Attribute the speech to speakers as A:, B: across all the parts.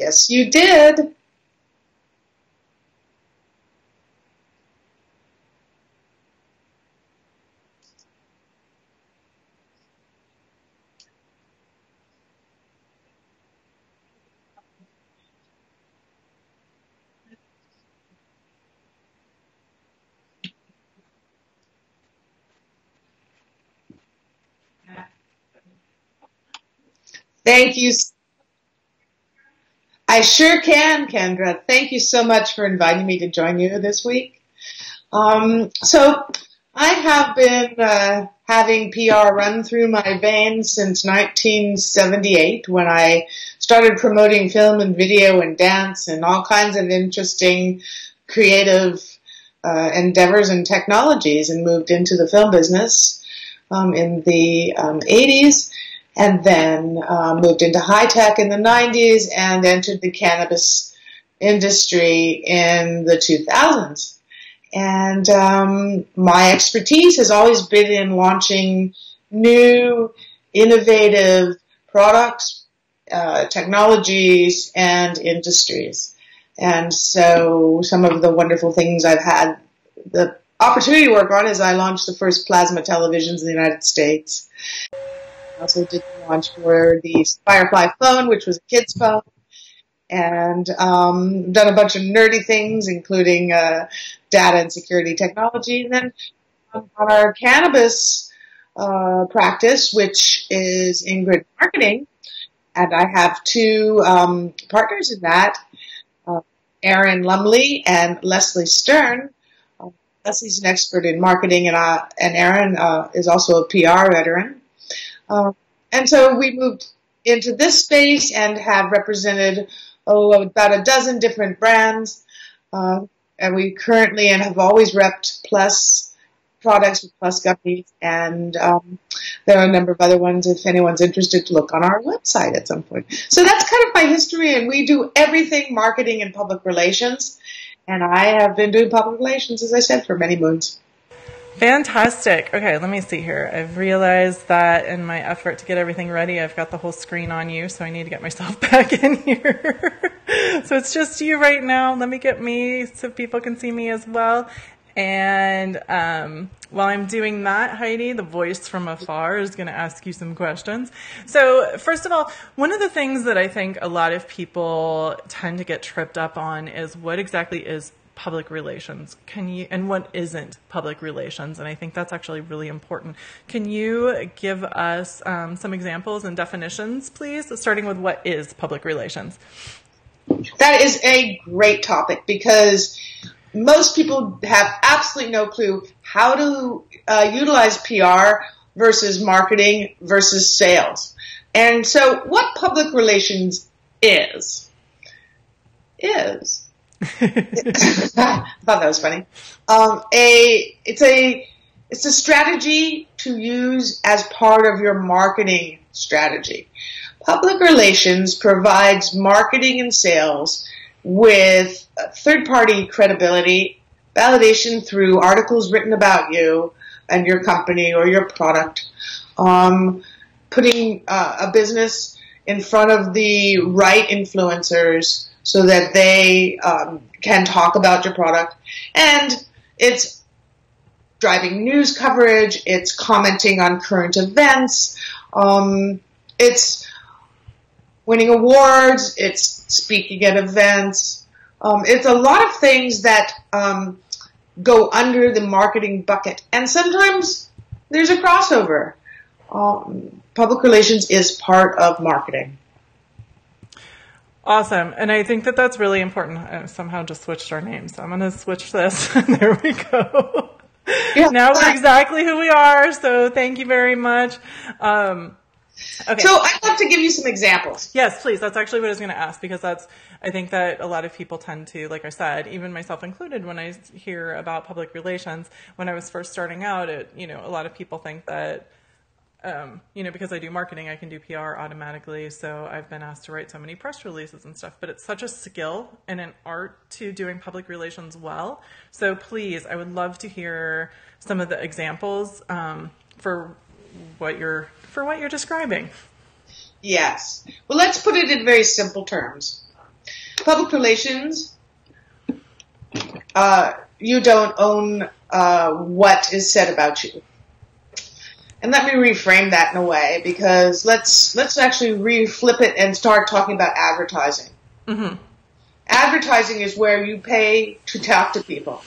A: Yes, you did. Thank you. I sure can, Kendra. Thank you so much for inviting me to join you this week. So I have been having PR run through my veins since 1978 when I started promoting film and video and dance and all kinds of interesting creative endeavors and technologies, and moved into the film business in the 80s. And then moved into high tech in the 90s and entered the cannabis industry in the 2000s. And my expertise has always been in launching new, innovative products, technologies, and industries. And so some of the wonderful things I've had the opportunity to work on is I launched the first plasma televisions in the United States. I also did the launch for the Firefly phone, which was a kid's phone, and done a bunch of nerdy things, including data and security technology. And then on our cannabis practice, which is Ingrid Marketing, and I have two partners in that, Erin Lumley and Leslie Stern. Leslie's an expert in marketing, and Erin is also a PR veteran. And so we moved into this space and have represented about a dozen different brands, and we currently and have always repped Plus products with Plus gummies, and there are a number of other ones if anyone's interested to look on our website at some point. So that's kind of my history, and we do everything marketing and public relations, and I have been doing public relations, as I said, for many moons.
B: Fantastic. Okay, let me see here. I've realized that in my effort to get everything ready, I've got the whole screen on you, so I need to get myself back in here. So it's just you right now. Let me get me so people can see me as well. And while I'm doing that, Heidi, the voice from afar, is going to ask you some questions. So first of all, one of the things that I think a lot of people tend to get tripped up on is what exactly is public relations. And what isn't public relations? And I think that's actually really important. Can you give us some examples and definitions, please, starting with what is public relations?
A: That is a great topic because most people have absolutely no clue how to utilize PR versus marketing versus sales. And so what public relations is I thought that was funny. It's a strategy to use as part of your marketing strategy. Public relations provides marketing and sales with third-party credibility, validation through articles written about you and your company or your product, putting a business in front of the right influencers so that they can talk about your product. And it's driving news coverage, it's commenting on current events, it's winning awards, it's speaking at events. It's a lot of things that go under the marketing bucket. And sometimes there's a crossover. Public relations is part of marketing.
B: Awesome. And I think that that's really important. I somehow just switched our names. So I'm going to switch this. There we go. Yeah. Now we're exactly who we are. So thank you very much. Okay.
A: So I'd love to give you some examples.
B: Yes, please. That's actually what I was going to ask, because I think that a lot of people tend to, like I said, even myself included, when I hear about public relations, when I was first starting out, a lot of people think that, because I do marketing, I can do PR automatically. So I've been asked to write so many press releases and stuff, but it's such a skill and an art to doing public relations well. So please, I would love to hear some of the examples for what you're describing.
A: Yes. Well, let's put it in very simple terms. Public relations, you don't own what is said about you. And let me reframe that in a way, because let's actually flip it and start talking about advertising. Mm-hmm. Advertising is where you pay to talk to people.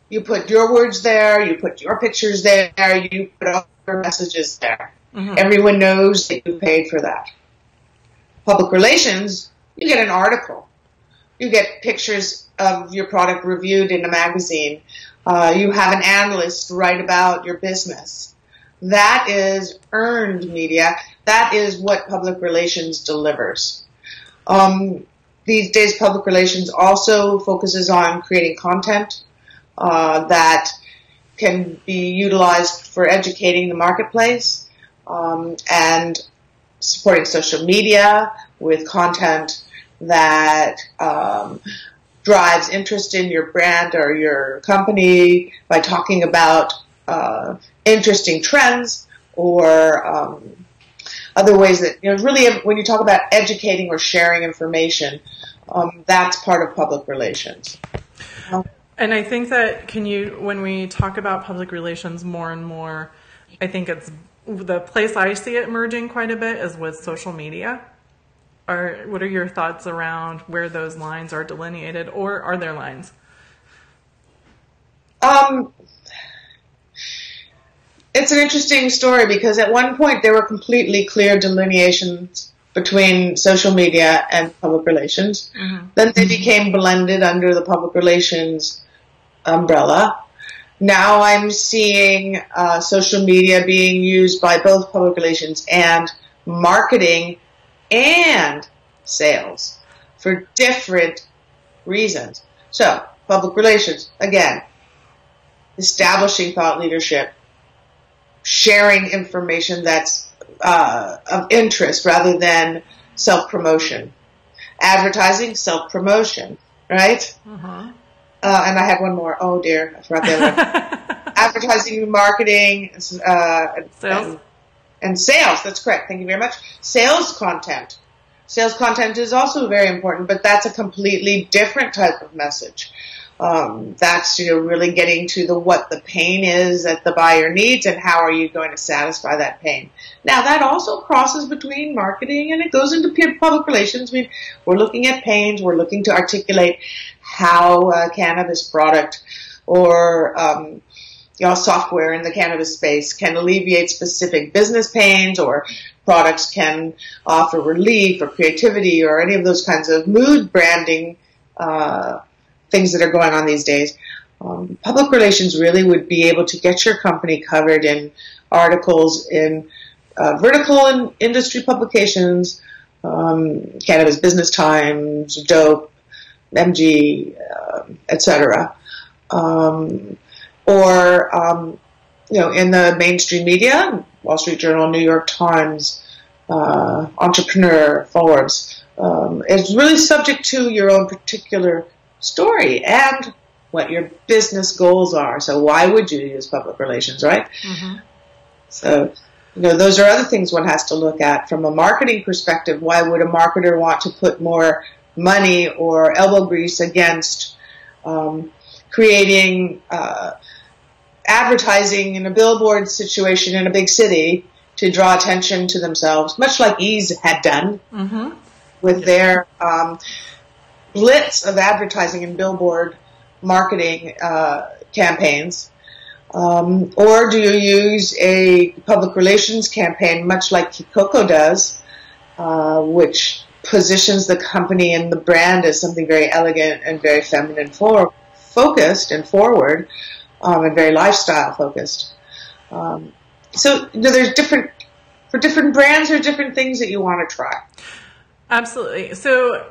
A: You put your words there, you put your pictures there, you put all your messages there. Mm-hmm. Everyone knows that you paid for that. Public relations, you get an article. You get pictures of your product reviewed in a magazine. You have an analyst write about your business. That is earned media. That is what public relations delivers. These days, public relations also focuses on creating content that can be utilized for educating the marketplace and supporting social media with content that drives interest in your brand or your company by talking about interesting trends or other ways that, really when you talk about educating or sharing information, that's part of public relations.
B: And I think that when we talk about public relations more and more, I think it's the place I see it merging quite a bit is with social media. What are your thoughts around where those lines are delineated, or are there lines?
A: It's an interesting story because at one point there were completely clear delineations between social media and public relations. Mm-hmm. Then they became blended under the public relations umbrella. Now I'm seeing social media being used by both public relations and marketing and sales for different reasons. So, public relations, again, establishing thought leadership, sharing information that's of interest rather than self-promotion. Advertising, self-promotion, right? Uh-huh. And I had one more. Oh, dear. I forgot the other one. Advertising, marketing,
B: sales.
A: And sales. That's correct. Thank you very much. Sales content. Sales content is also very important, but that's a completely different type of message. That's really getting to what the pain is that the buyer needs and how are you going to satisfy that pain. Now that also crosses between marketing and it goes into public relations. We're looking at pains. We're looking to articulate how a cannabis product or software in the cannabis space can alleviate specific business pains, or products can offer relief or creativity or any of those kinds of mood branding things that are going on these days. Public relations really would be able to get your company covered in articles in vertical and industry publications, Cannabis Business Times, Dope, MG, etc. Or in the mainstream media, Wall Street Journal, New York Times, Entrepreneur, Forbes. It's really subject to your own particular story and what your business goals are. So why would you use public relations, right? Mm-hmm. So, those are other things one has to look at from a marketing perspective. Why would a marketer want to put more money or elbow grease against creating advertising in a billboard situation in a big city to draw attention to themselves, much like Ease had done with their blitz of advertising and billboard marketing campaigns? Or do you use a public relations campaign much like Kikoko does, which positions the company and the brand as something very elegant and very feminine focused and forward, and very lifestyle focused. So there's for different brands, there's different things that you want to try.
B: Absolutely. So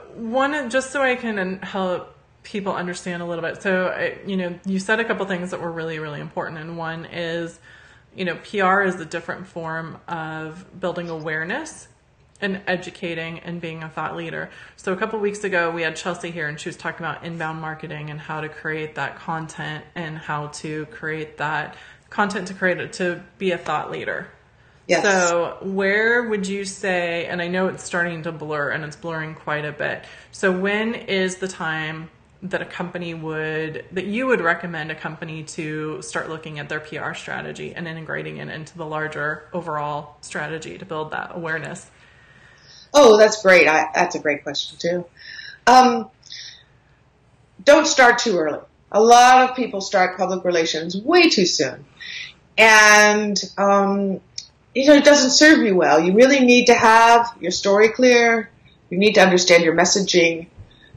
B: just so I can help people understand a little bit. So, you said a couple things that were really, really important. And one is, PR is a different form of building awareness and educating and being a thought leader. So a couple of weeks ago, we had Chelsea here and she was talking about inbound marketing and how to create that content and how to create that content to be a thought leader.
A: Yes.
B: So where would you say, and I know it's starting to blur and it's blurring quite a bit. So when is the time that you would recommend a company to start looking at their PR strategy and integrating it into the larger overall strategy to build that awareness?
A: Oh, that's great. That's a great question too. Don't start too early. A lot of people start public relations way too soon. And, it doesn't serve you well. You really need to have your story clear. You need to understand your messaging.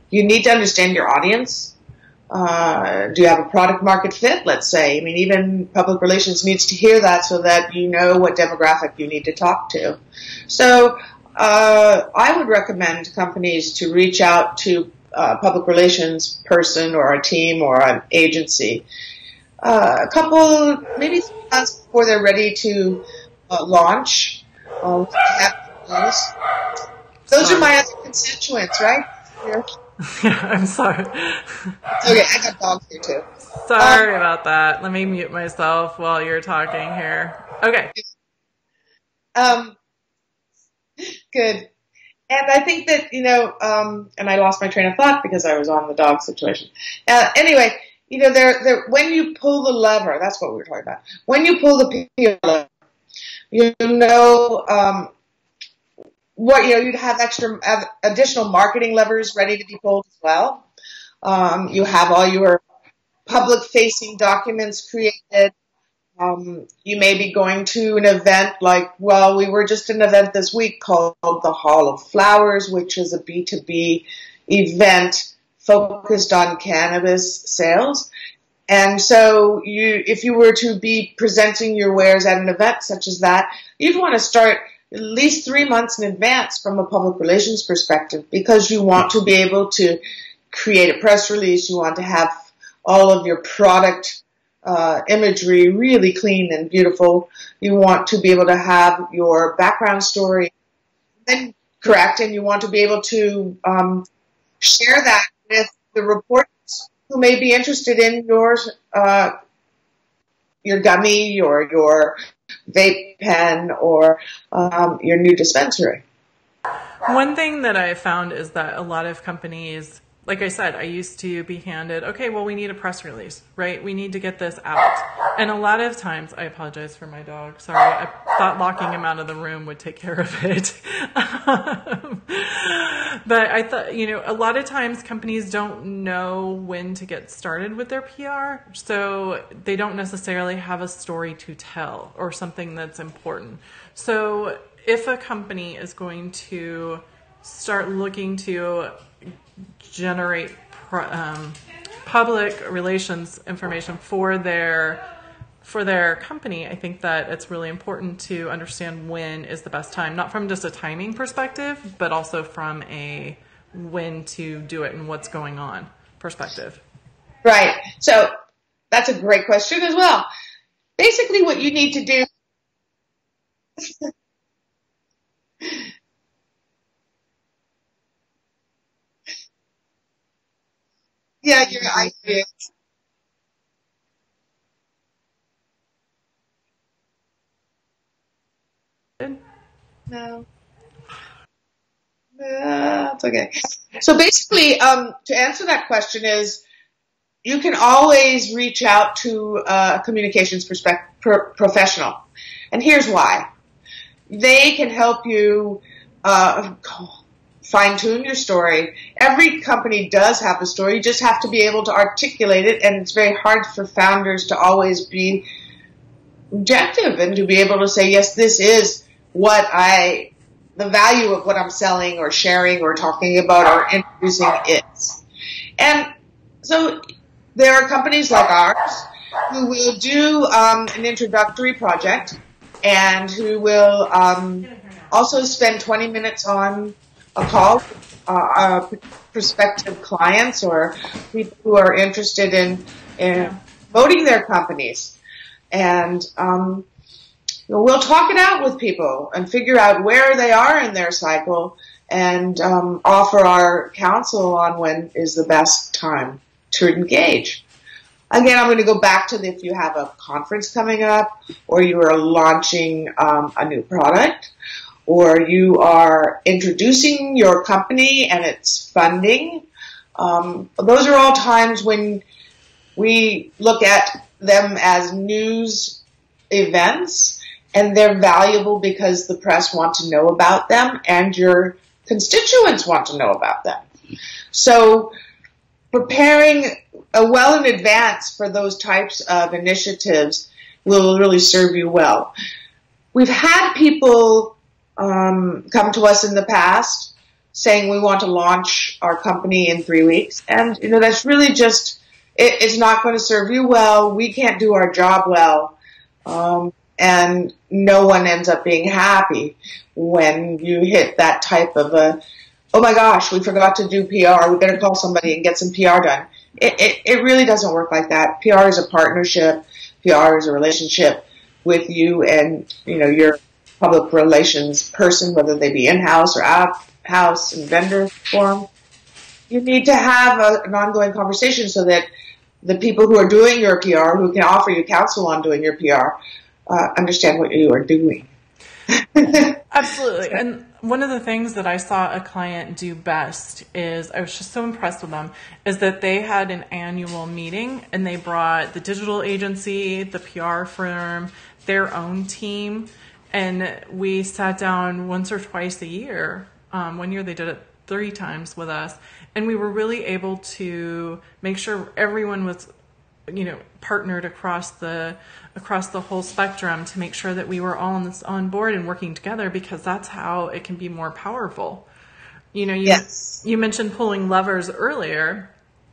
A: You need to understand your audience. Do you have a product market fit, let's say? I mean, even public relations needs to hear that so that you know what demographic you need to talk to. So I would recommend companies to reach out to a public relations person or a team or an agency a couple, maybe 3 months before they're ready to launch. Those are my other constituents, right?
B: Yeah, I'm sorry.
A: Okay, I got dogs here too.
B: Sorry about that. Let me mute myself while you're talking here. Okay.
A: Good. And I think that, and I lost my train of thought because I was on the dog situation. Anyway, when you pull the lever, that's what we were talking about. When you pull the PR lever, you'd have additional marketing levers ready to be pulled as well. You have all your public-facing documents created. You may be going to an event we were just at an event this week called the Hall of Flowers, which is a B2B event focused on cannabis sales. And so if you were to be presenting your wares at an event such as that, you'd want to start at least 3 months in advance from a public relations perspective, because you want to be able to create a press release. You want to have all of your product imagery really clean and beautiful. You want to be able to have your background story correct, and you want to be able to share that with the reporters who may be interested in your gummy or your vape pen or your new dispensary.
B: One thing that I found is that a lot of companies, like I said, I used to be handed, okay, well, we need a press release, right? We need to get this out. And a lot of times, I apologize for my dog. Sorry, I thought locking him out of the room would take care of it. But I thought, a lot of times companies don't know when to get started with their PR. So they don't necessarily have a story to tell or something that's important. So if a company is going to start looking to generate public relations information for their company, I think that it's really important to understand when is the best time, not from just a timing perspective, but also from a when to do it and what's going on perspective.
A: Right. So that's a great question as well. Basically what you need to do yeah, I agree. No. It's okay. So basically, to answer that question is, you can always reach out to a communications professional. And here's why. They can help you fine-tune your story. Every company does have a story. You just have to be able to articulate it, and it's very hard for founders to always be objective and to be able to say, yes, this is the value of what I'm selling or sharing or talking about or introducing is. And so there are companies like ours who will do an introductory project and who will also spend 20 minutes on a call with prospective clients or people who are interested in promoting their companies. And we'll talk it out with people and figure out where they are in their cycle and offer our counsel on when is the best time to engage. again, I'm going to go back to if you have a conference coming up, or you are launching a new product, or you are introducing your company and its funding. Those are all times when we look at them as news events, and they're valuable because the press want to know about them and your constituents want to know about them. So preparing well in advance for those types of initiatives will really serve you well. We've had people come to us in the past saying we want to launch our company in 3 weeks. And, that's really just, it's not going to serve you well. We can't do our job well. And no one ends up being happy when you hit that type of oh my gosh, we forgot to do PR. We better call somebody and get some PR done. It really doesn't work like that. PR is a partnership. PR is a relationship with you and, your public relations person, whether they be in-house or out-house and vendor forum. You need to have an ongoing conversation so that the people who are doing your PR, who can offer you counsel on doing your PR, understand what you are doing.
B: Absolutely. And one of the things that I saw a client do best is, I was just so impressed with them, is that they had an annual meeting and they brought the digital agency, the PR firm, their own team, and we sat down once or twice a year. One year they did it 3 times with us, and we were really able to make sure everyone was partnered across the whole spectrum to make sure that we were all on board and working together, because that's how it can be more powerful.
A: Yes.
B: You mentioned pulling levers earlier,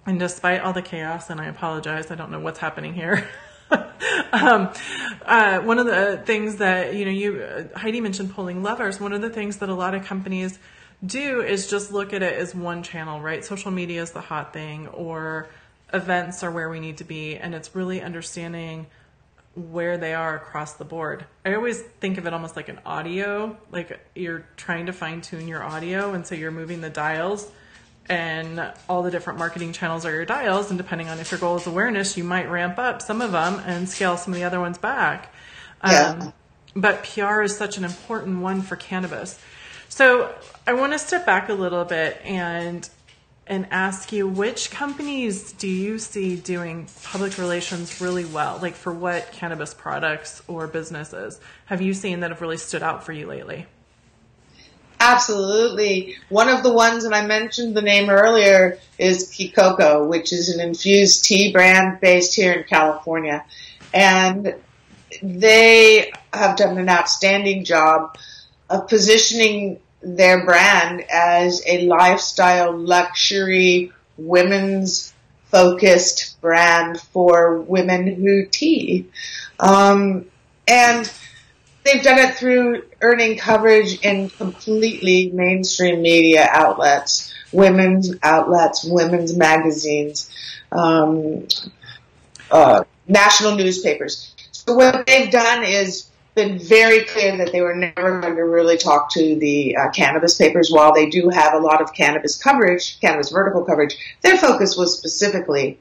B: and despite all the chaos, and I apologize, I don't know what's happening here. One of the things that, Heidi mentioned pulling levers. One of the things that a lot of companies do is just look at it as one channel, right? Social media is the hot thing, or events are where we need to be, and it's really understanding where they are across the board. I always think of it almost like an audio, like you're trying to fine tune your audio, and so you're moving the dials, and all the different marketing channels are your dials, and depending on if your goal is awareness, you might ramp up some of them and scale some of the other ones back. But PR is such an important one for cannabis. So I want to step back a little bit and ask you, which companies do you see doing public relations really well? Like, for what cannabis products or businesses have you seen that have really stood out for you lately?
A: Absolutely. One of the ones, and I mentioned the name earlier, is Kikoko, which is an infused tea brand based here in California. And they have done an outstanding job of positioning their brand as a lifestyle, luxury, women's focused brand for women who tea. And they've done it through earning coverage in completely mainstream media outlets, women's magazines, national newspapers. So what they've done is been very clear that they were never going to really talk to the cannabis papers. While they do have a lot of cannabis coverage, cannabis vertical coverage, their focus was specifically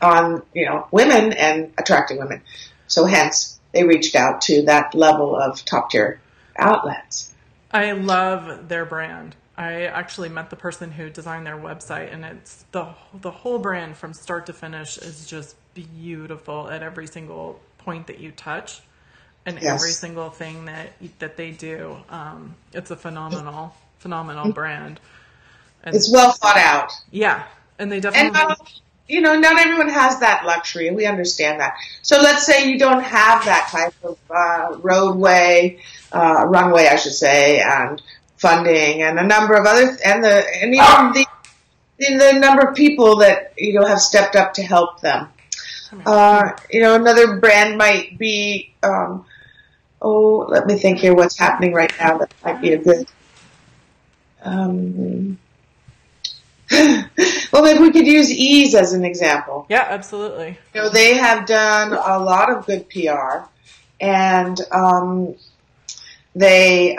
A: on, women and attracting women. So hence, they reached out to that level of top tier outlets.
B: I love their brand. I actually met the person who designed their website, and it's the whole brand from start to finish is just beautiful at every single point that you touch. And
A: yes.
B: Every single thing that they do, it's a phenomenal brand. And
A: it's well thought out.
B: Yeah, and they definitely.
A: And not everyone has that luxury, and we understand that. So let's say you don't have that type of runway, I should say, and funding, and a number of other, and even the number of people that have stepped up to help them. Another brand might be. Let me think here. What's happening right now that might be a good. Well, maybe we could use Ease as an example.
B: Yeah, absolutely.
A: They have done a lot of good PR, and they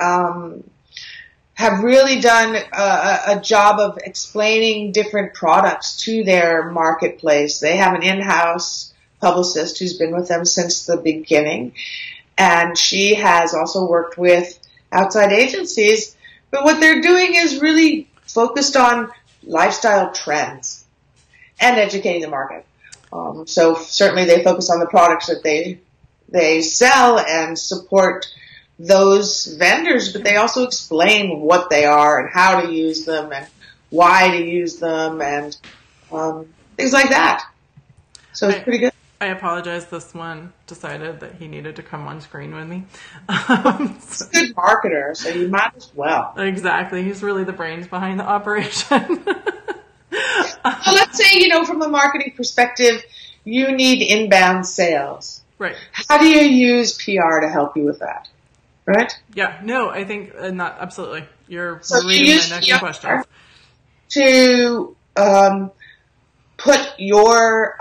A: have really done a job of explaining different products to their marketplace. They have an in-house publicist who's been with them since the beginning, and she has also worked with outside agencies. But what they're doing is really focused on lifestyle trends and educating the market. So certainly they focus on the products that they sell and support those vendors, but they also explain what they are and how to use them and why to use them and things like that. So it's pretty good.
B: I apologize. This one decided that he needed to come on screen with me.
A: He's a good marketer, so you might as well.
B: Exactly. He's really the brains behind the operation.
A: So let's say, from a marketing perspective, you need inbound sales.
B: Right.
A: How do you use PR to help you with that? Right?
B: Yeah. No, I think not absolutely. You're
A: so
B: reading
A: you
B: my next question.
A: To put your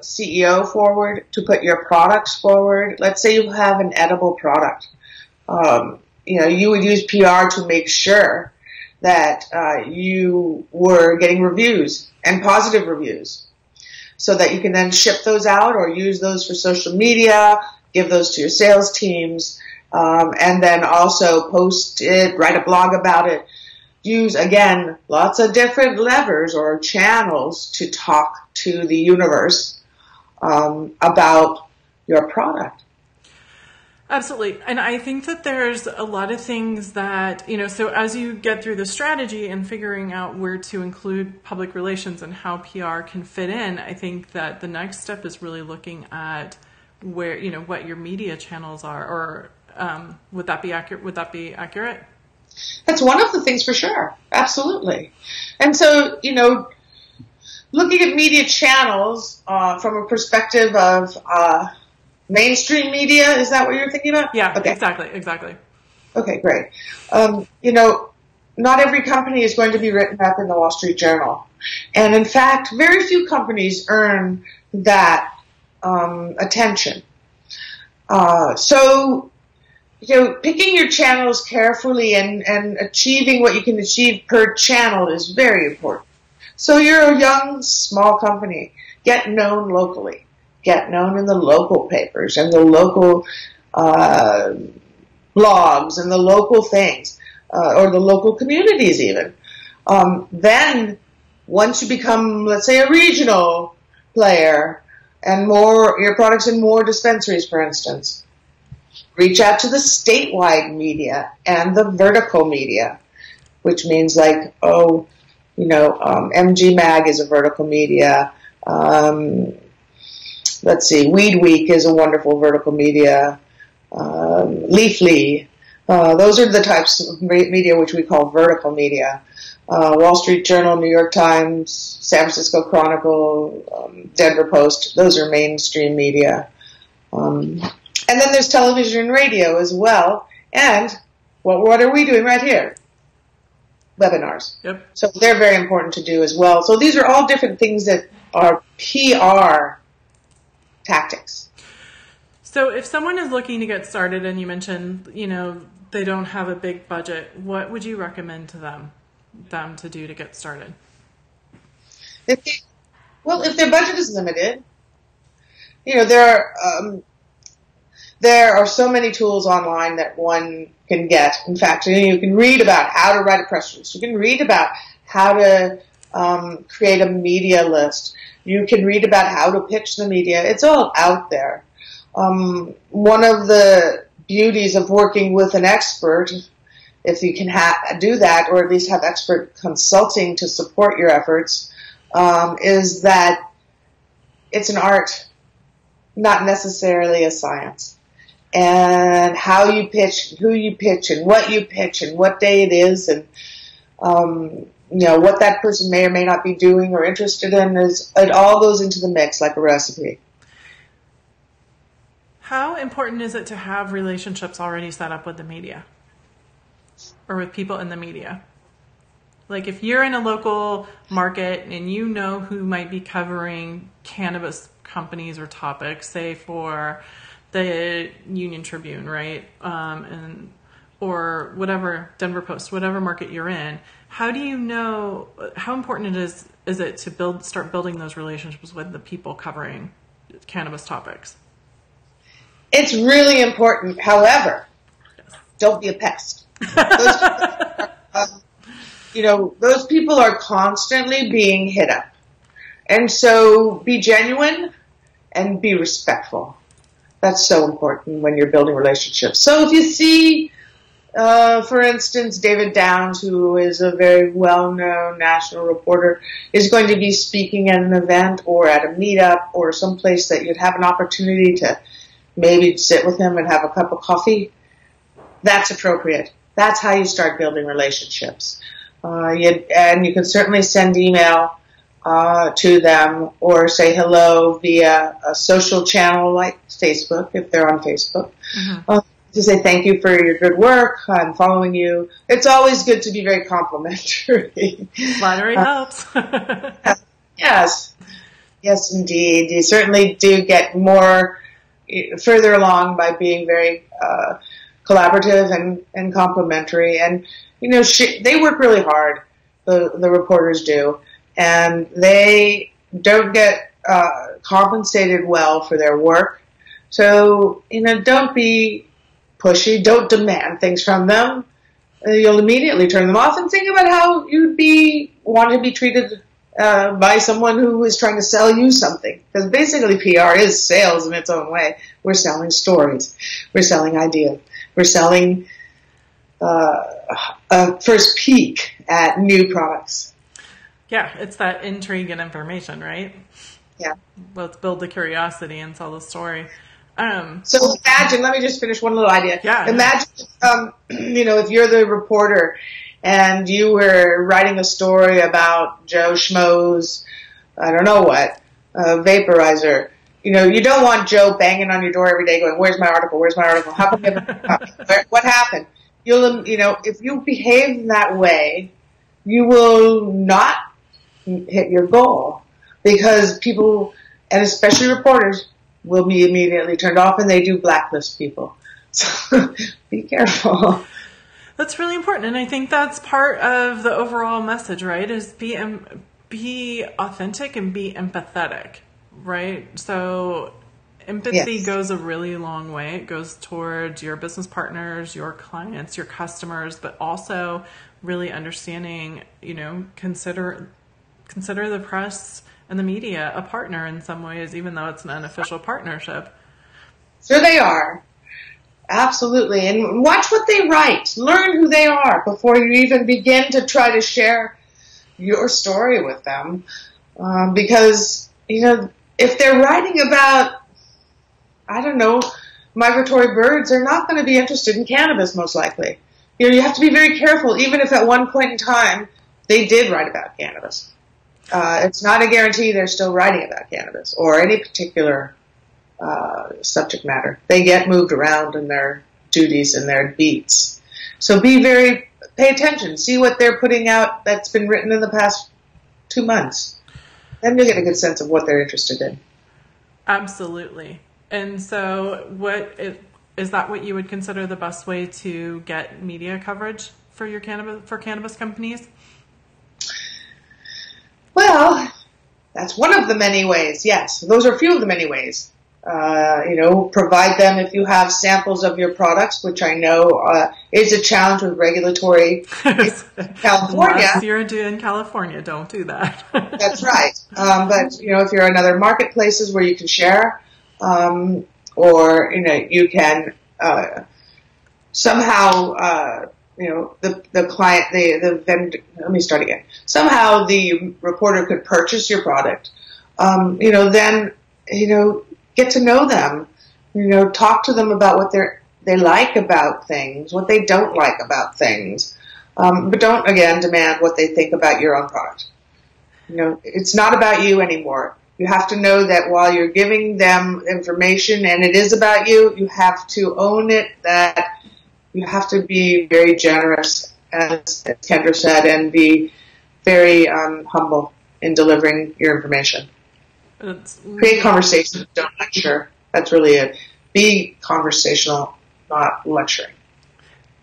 A: CEO forward, to put your products forward. Let's say you have an edible product. You would use PR to make sure that you were getting reviews and positive reviews so that you can then ship those out or use those for social media, give those to your sales teams, and then also post it, write a blog about it. Use, again, lots of different levers or channels to talk to the universe about your product.
B: Absolutely. And I think that there's a lot of things that, so as you get through the strategy and figuring out where to include public relations and how PR can fit in, I think that the next step is really looking at where, what your media channels are, or would that be accurate?
A: That's one of the things for sure. Absolutely. And so, looking at media channels from a perspective of mainstream media, is that what you're thinking about?
B: Yeah,
A: okay.
B: Exactly.
A: Okay, great. Not every company is going to be written up in the Wall Street Journal. And in fact, very few companies earn that attention. So picking your channels carefully and achieving what you can achieve per channel is very important. So you're a young, small company. Get known locally. Get known in the local papers and the local blogs and the local things, or the local communities even. Then, once you become, let's say, a regional player and your products in more dispensaries, for instance, reach out to the statewide media and the vertical media, which means MG Mag is a vertical media. Let's see, Weed Week is a wonderful vertical media. Leafly. Those are the types of media which we call vertical media. Wall Street Journal, New York Times, San Francisco Chronicle, Denver Post. Those are mainstream media. And then there's television and radio as well. And what are we doing right here? Webinars.
B: Yep.
A: So they're very important to do as well. So these are all different things that are PR tactics.
B: So if someone is looking to get started, and you mentioned, they don't have a big budget, what would you recommend to them to do to get started?
A: If their budget is limited, there are so many tools online that one can get. In fact, you can read about how to write a press release. You can read about how to create a media list. You can read about how to pitch the media. It's all out there. One of the beauties of working with an expert, if you can do that, or at least have expert consulting to support your efforts, is that it's an art, not necessarily a science. And how you pitch, who you pitch, and what you pitch, and what day it is, and what that person may or may not be doing or interested in, it all goes into the mix like a recipe.
B: How important is it to have relationships already set up with the media or with people in the media? Like if you're in a local market and you know who might be covering cannabis companies or topics, say for the Union Tribune, right? And or whatever, Denver Post, whatever market you're in, how do you know, how important is it to start building those relationships with the people covering cannabis topics?
A: It's really important. However, don't be a pest. Those people are constantly being hit up. And so be genuine and be respectful. That's so important when you're building relationships. So if you see, for instance, David Downs, who is a very well-known national reporter, is going to be speaking at an event or at a meetup or someplace that you'd have an opportunity to maybe sit with him and have a cup of coffee, that's appropriate. That's how you start building relationships. And you can certainly send email to them or say hello via a social channel like Facebook, if they're on Facebook, to say thank you for your good work. I'm following you. It's always good to be very complimentary.
B: Flattery helps.
A: Yes, indeed. You certainly do get more further along by being very collaborative and complimentary. And they work really hard. The reporters do, and they don't get compensated well for their work. So don't be pushy. Don't demand things from them. You'll immediately turn them off and think about how you'd want to be treated by someone who is trying to sell you something. Because basically PR is sales in its own way. We're selling stories. We're selling ideas. We're selling a first peek at new products.
B: Yeah, it's that intrigue and information, right?
A: Yeah.
B: Let's build the curiosity and tell the story.
A: So imagine, let me just finish one little idea.
B: Yeah.
A: Imagine, if you're the reporter and you were writing a story about Joe Schmo's, I don't know what, vaporizer. You don't want Joe banging on your door every day going, where's my article? Where's my article? How come what happened? If you behave in that way, you will not hit your goal because people, and especially reporters, will be immediately turned off, and they do blacklist people. So be careful.
B: That's really important, and I think that's part of the overall message, right? Is be authentic and be empathetic, right? So empathy goes a really long way. It goes towards your business partners, your clients, your customers, but also really understanding, consider the press and the media a partner in some ways, even though it's an unofficial partnership.
A: Sure they are. Absolutely. And watch what they write. Learn who they are before you even begin to try to share your story with them. Because, if they're writing about, I don't know, migratory birds, they're not going to be interested in cannabis, most likely. You have to be very careful, even if at one point in time they did write about cannabis. It's not a guarantee they're still writing about cannabis or any particular subject matter. They get moved around in their duties and their beats. So pay attention. See what they're putting out that's been written in the past 2 months. Then you'll get a good sense of what they're interested in.
B: Absolutely. And so is that what you would consider the best way to get media coverage for cannabis companies?
A: Well, that's one of the many ways, yes. Those are a few of the many ways. Provide them if you have samples of your products, which I know is a challenge with regulatory in California.
B: Unless you're in California, don't do that.
A: That's right. But, if you're in other marketplaces where you can share, or, you can somehow... the client, the vendor, let me start again. Somehow the reporter could purchase your product. Then, get to know them. Talk to them about what they like about things, what they don't like about things. But don't, again, demand what they think about your own product. It's not about you anymore. You have to know that while you're giving them information and it is about you, you have to own it, that you have to be very generous, as Kendra said, and be very humble in delivering your information. Create conversation, don't lecture. That's really it. Be conversational, not lecturing.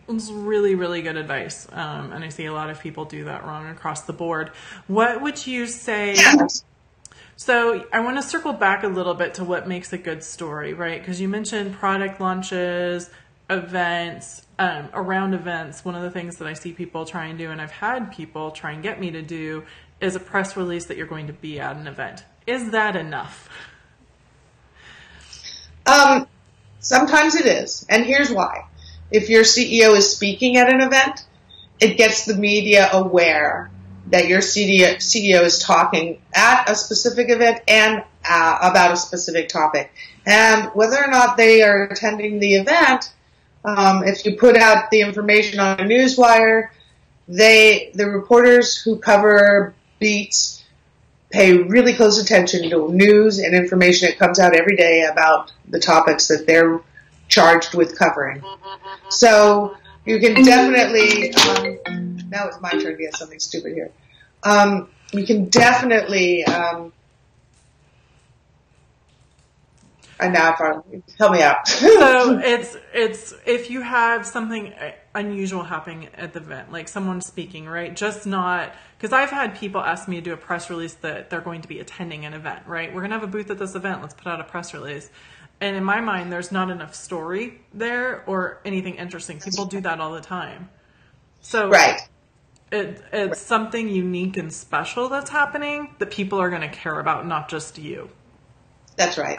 B: It's really, really good advice. And I see a lot of people do that wrong across the board. What would you say?
A: Yes.
B: So I want to circle back a little bit to what makes a good story, right? Because you mentioned product launches, events, around events. One of the things that I see people try and do, and I've had people try and get me to do, is a press release that you're going to be at an event. Is that enough?
A: Sometimes it is. And here's why. If your CEO is speaking at an event, it gets the media aware that your CEO is talking at a specific event and about a specific topic. And whether or not they are attending the event, if you put out the information on a newswire, the reporters who cover beats pay really close attention to news and information that comes out every day about the topics that they're charged with covering. So you can definitely, now it's my turn to get something stupid here. You can definitely, and now help me out.
B: So it's if you have something unusual happening at the event, like someone speaking, right? Just not, because I've had people ask me to do a press release that they're going to be attending an event, right? We're going to have a booth at this event. Let's put out a press release. And in my mind, there's not enough story there or anything interesting. People do that all the time. So
A: right.
B: It's something unique and special that's happening that people are going to care about, not just you.
A: That's right.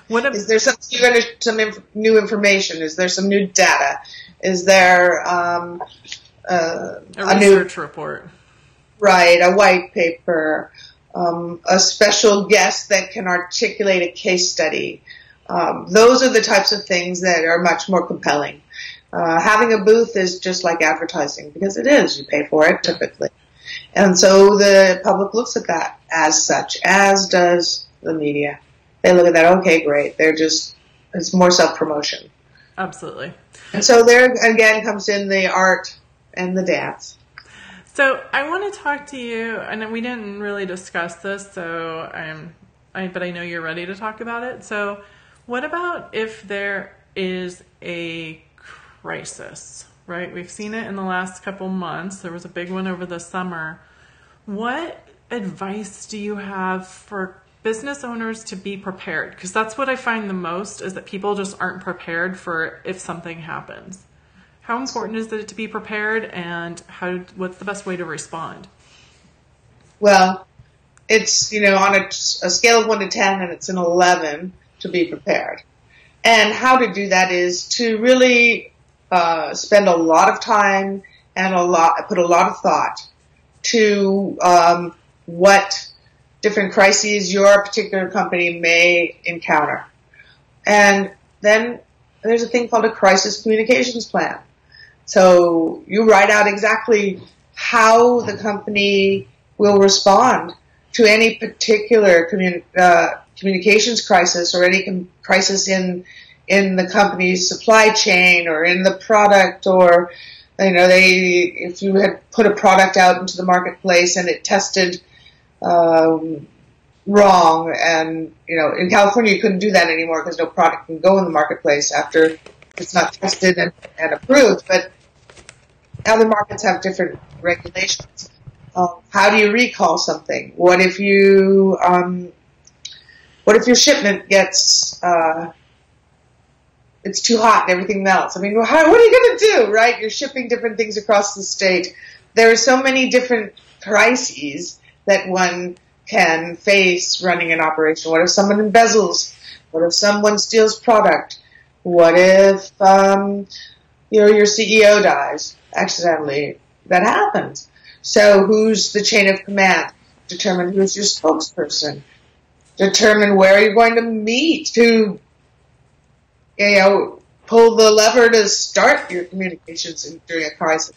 A: Is there some new information? Is there some new data? Is there a
B: research report?
A: Right, a white paper, a special guest that can articulate a case study. Those are the types of things that are much more compelling. Having a booth is just like advertising because it is. You pay for it typically. And so the public looks at that as such, as does the media. They look at that, okay, great. It's more self-promotion.
B: Absolutely.
A: And so there again comes in the art and the dance.
B: So I want to talk to you, and we didn't really discuss this, so but I know you're ready to talk about it. So what about if there is a crisis, right? We've seen it in the last couple months. There was a big one over the summer. What advice do you have for business owners to be prepared? Because that's what I find the most, is that people just aren't prepared for if something happens. How important is it to be prepared, and what's the best way to respond?
A: Well, it's, on a scale of 1 to 10, and it's an 11 to be prepared. And how to do that is to really spend a lot of time and put a lot of thought to what different crises your particular company may encounter. And then there's a thing called a crisis communications plan. So you write out exactly how the company will respond to any particular communications crisis or any crisis in the company's supply chain or in the product, or if you had put a product out into the marketplace and it tested wrong, and in California you couldn't do that anymore because no product can go in the marketplace after it's not tested and approved. But other markets have different regulations. How do you recall something? What if your shipment gets it's too hot and everything melts? I mean, what are you going to do, right? You're shipping different things across the state. There are so many different crises that one can face running an operation. What if someone embezzles? What if someone steals product? What if your CEO dies accidentally? That happens. So who's the chain of command? Determine who's your spokesperson. Determine where you're going to meet to pull the lever to start your communications during a crisis.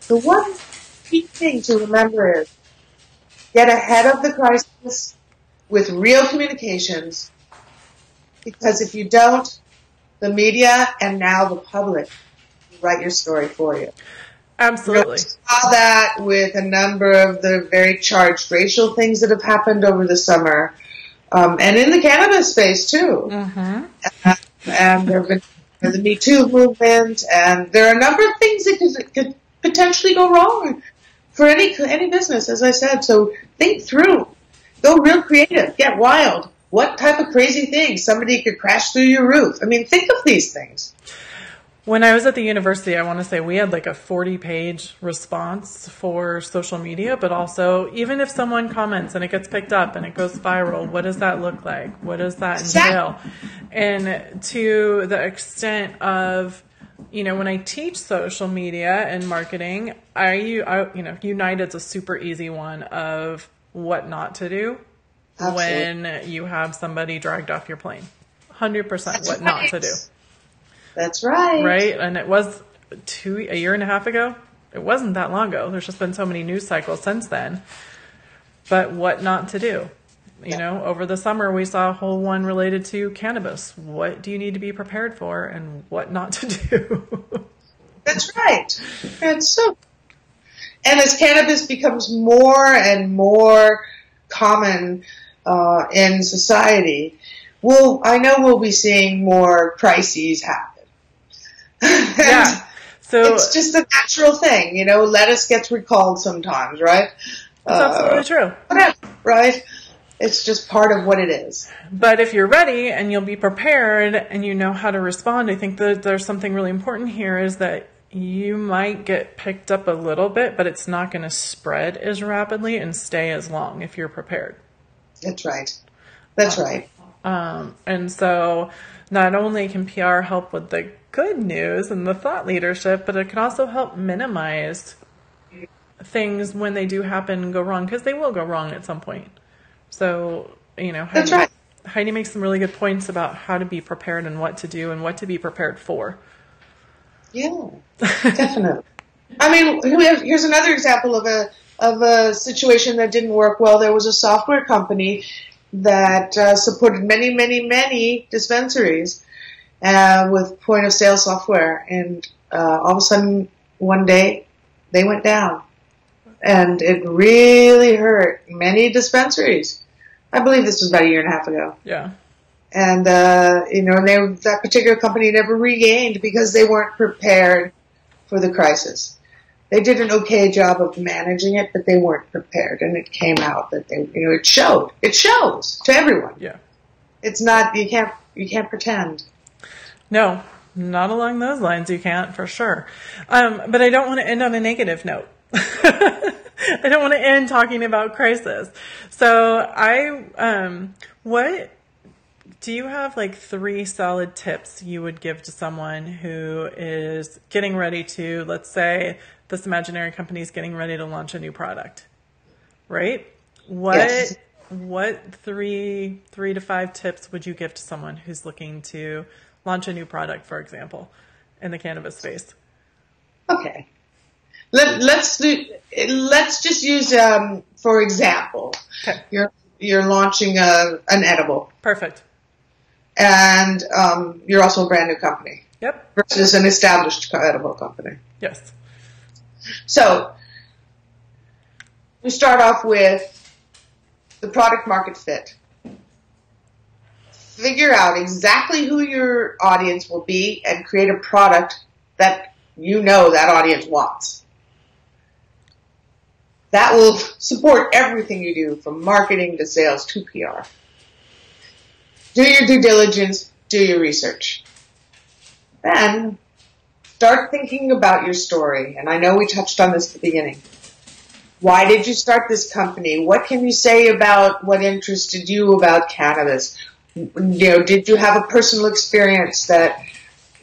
A: The one key thing to remember is get ahead of the crisis with real communications, because if you don't, the media and now the public will write your story for you.
B: Absolutely.
A: We saw that with a number of the very charged racial things that have happened over the summer, and in the cannabis space too. Mm-hmm. And there have been the Me Too movement, and there are a number of things that could potentially go wrong for any business, as I said. So think through. Go real creative. Get wild. What type of crazy things? Somebody could crash through your roof. I mean, think of these things.
B: When I was at the university, I want to say we had like a 40-page response for social media, but also even if someone comments and it gets picked up and it goes viral, what does that look like? What does that entail? And to the extent of, when I teach social media and marketing, United's a super easy one of what not to do. Absolutely. When you have somebody dragged off your plane. 100% what not to do.
A: That's right.
B: Right? And it was a year and a half ago. It wasn't that long ago. There's just been so many news cycles since then. But what not to do. Over the summer we saw a whole one related to cannabis. What do you need to be prepared for and what not to do?
A: That's right. And as cannabis becomes more and more common in society, I know we'll be seeing more crises happen.
B: Yeah. So
A: it's just a natural thing, lettuce gets recalled sometimes, right?
B: That's absolutely true.
A: Whatever, right? It's just part of what it is.
B: But if you're ready and you'll be prepared and you know how to respond, I think that there's something really important here is that you might get picked up a little bit, but it's not going to spread as rapidly and stay as long if you're prepared.
A: That's right. That's right.
B: And so not only can PR help with the good news and the thought leadership, but it can also help minimize things when they do happen and go wrong, because they will go wrong at some point. So,
A: That's right.
B: Heidi makes some really good points about how to be prepared and what to do and what to be prepared for.
A: Yeah, definitely. I mean, here's another example of a situation that didn't work well. There was a software company that supported many, many, many dispensaries with point-of-sale software. And all of a sudden, one day, they went down. And it really hurt many dispensaries. I believe this was about a year and a half ago.
B: Yeah.
A: And, that particular company never regained because they weren't prepared for the crisis. They did an okay job of managing it, but they weren't prepared. And it came out that it showed. It shows to everyone.
B: Yeah.
A: It's not, you can't pretend.
B: No, not along those lines. You can't, for sure. But I don't want to end on a negative note. I don't want to end talking about crisis. So what do you have like 3 solid tips you would give to someone who is getting ready to, let's say this imaginary company is getting ready to launch a new product, right?
A: Yes.
B: What 3 to 5 tips would you give to someone who's looking to launch a new product, for example, in the cannabis space?
A: Okay. Let's just use for example.
B: Okay.
A: You're launching an edible.
B: Perfect.
A: And you're also a brand new company.
B: Yep.
A: Versus an established edible company.
B: Yes.
A: So we start off with the product market fit. Figure out exactly who your audience will be and create a product that that audience wants. That will support everything you do, from marketing to sales to PR. Do your due diligence, do your research. Then start thinking about your story. And I know we touched on this at the beginning. Why did you start this company? What can you say about what interested you about cannabis? Did you have a personal experience that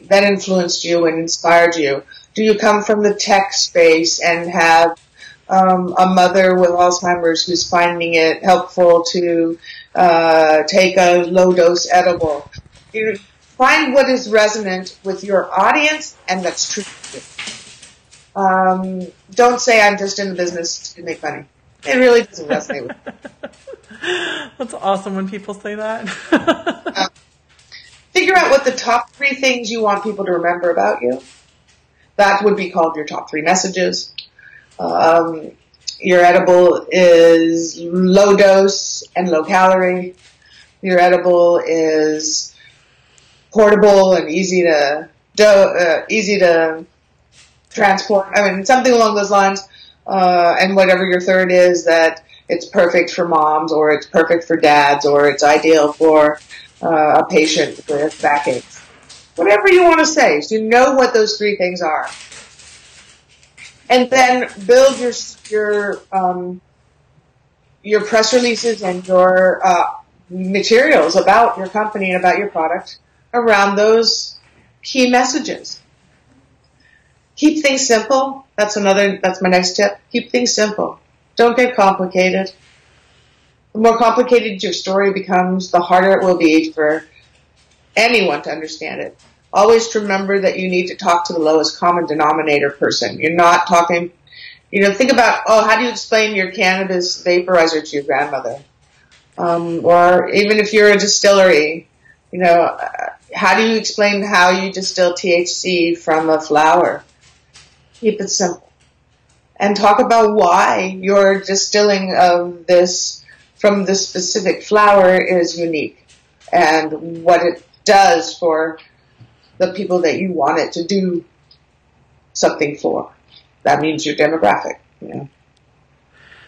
A: influenced you and inspired you? Do you come from the tech space and have a mother with Alzheimer's who's finding it helpful to take a low-dose edible? Find what is resonant with your audience, and that's true. Don't say I'm just in the business to make money. It really doesn't resonate with me.
B: That's awesome when people say that.
A: Figure out what the top 3 things you want people to remember about you. That would be called your top 3 messages. Your edible is low dose and low calorie. Your edible is portable and easy to transport. I mean, something along those lines. And whatever your third is, that it's perfect for moms, or it's perfect for dads, or it's ideal for a patient with backaches. Whatever you want to say, so you know what those three things are. And then build your press releases and your materials about your company and about your product around those key messages. Keep things simple. That's my next tip. Keep things simple. Don't get complicated. The more complicated your story becomes, the harder it will be for anyone to understand it. Always remember that you need to talk to the lowest common denominator person. You're not talking, think about, how do you explain your cannabis vaporizer to your grandmother? Or even if you're a distillery, how do you explain how you distill THC from a flower? Keep it simple. And talk about why your distilling of this from this specific flower is unique and what it does for the people that you want it to do something for. That means your demographic,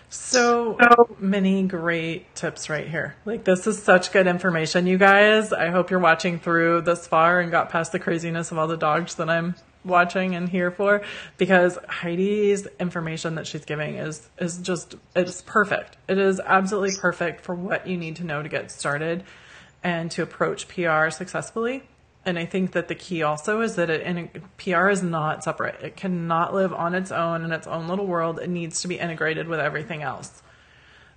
B: So many great tips right here. Like, this is such good information, you guys. I hope you're watching through this far and got past the craziness of all the dogs that I'm watching and here for, because Heidi's information that she's giving is it's perfect. It is absolutely perfect for what you need to know to get started and to approach PR successfully. And I think that the key also is that PR is not separate. It cannot live on its own in its own little world. It needs to be integrated with everything else.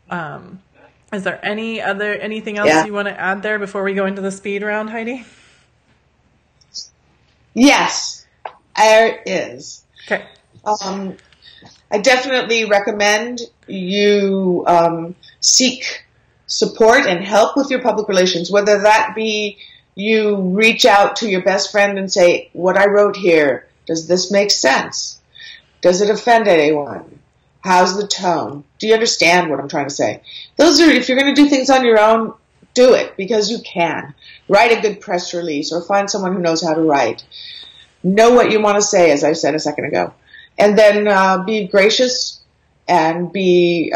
B: Is there anything else you want to add there before we go into the speed round, Heidi?
A: Yes, there is.
B: Okay.
A: I definitely recommend you seek support and help with your public relations, whether that be you reach out to your best friend and say, what I wrote here, does this make sense? Does it offend anyone? How's the tone? Do you understand what I'm trying to say? If you're going to do things on your own, do it, because you can. Write a good press release or find someone who knows how to write. Know what you want to say, as I said a second ago. And then be gracious and be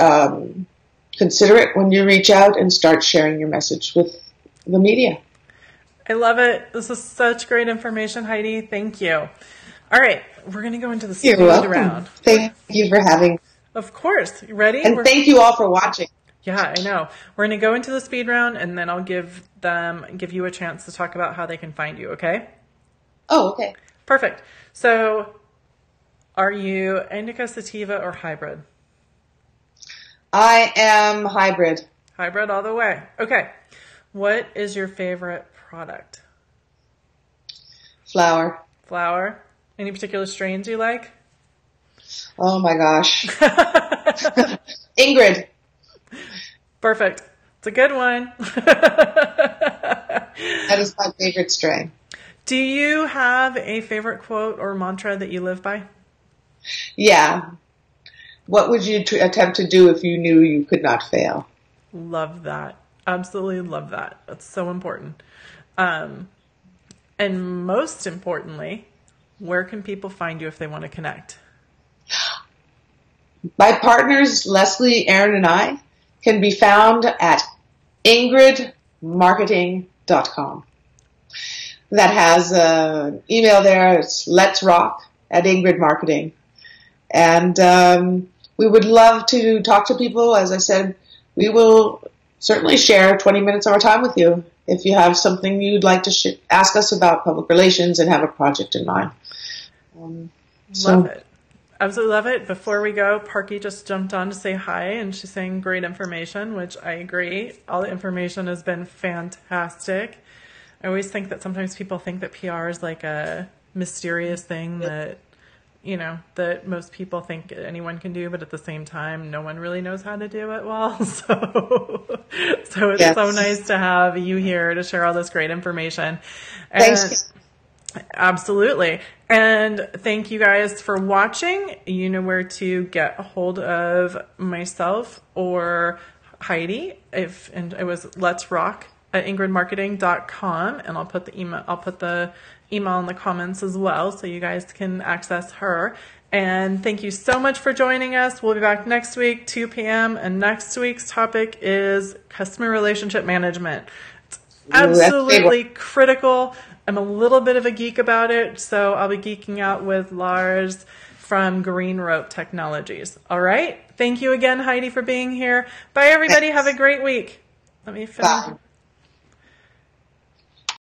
A: considerate when you reach out and start sharing your message with the media.
B: I love it. This is such great information, Heidi. Thank you. All right. We're going to go into the speed round.
A: Thank you for having me.
B: Of course. You ready?
A: And thank you all for watching.
B: Yeah, I know. We're going to go into the speed round, and then I'll give you a chance to talk about how they can find you, okay?
A: Oh, okay.
B: Perfect. So, are you indica, sativa, or hybrid?
A: I am hybrid.
B: Hybrid all the way. Okay. What is your favorite product?
A: Flower.
B: Flower. Any particular strains you like?
A: Oh my gosh. Ingrid.
B: Perfect. It's a good one.
A: That is my favorite strain.
B: Do you have a favorite quote or mantra that you live by?
A: Yeah. What would you attempt to do if you knew you could not fail?
B: Love that. Absolutely love that. That's so important. And most importantly, where can people find you if they want to connect?
A: My partners, Leslie, Aaron, and I, can be found at ingridmarketing.com. That has an email there. It's Let's Rock at Ingrid Marketing. And we would love to talk to people. As I said, we will certainly share 20 minutes of our time with you if you have something you'd like to ask us about public relations and have a project in mind.
B: Love it. Absolutely love it. Before we go, Parky just jumped on to say hi, and she's saying great information, which I agree. All the information has been fantastic. I always think that sometimes people think that PR is like a mysterious thing that, that most people think anyone can do, but at the same time, no one really knows how to do it well. So it's so nice to have you here to share all this great information.
A: Thanks.
B: Absolutely. And thank you guys for watching. You know where to get a hold of myself or Heidi. And it was Let's Rock at ingridmarketing.com, and I'll put the email in the comments as well, so you guys can access her. And thank you so much for joining us. We'll be back next week, 2 p.m. And next week's topic is customer relationship management. It's absolutely critical. I'm a little bit of a geek about it, so I'll be geeking out with Lars from Green Rope Technologies. All right. Thank you again, Heidi, for being here. Bye, everybody. Have a great week. Let me finish. Bye.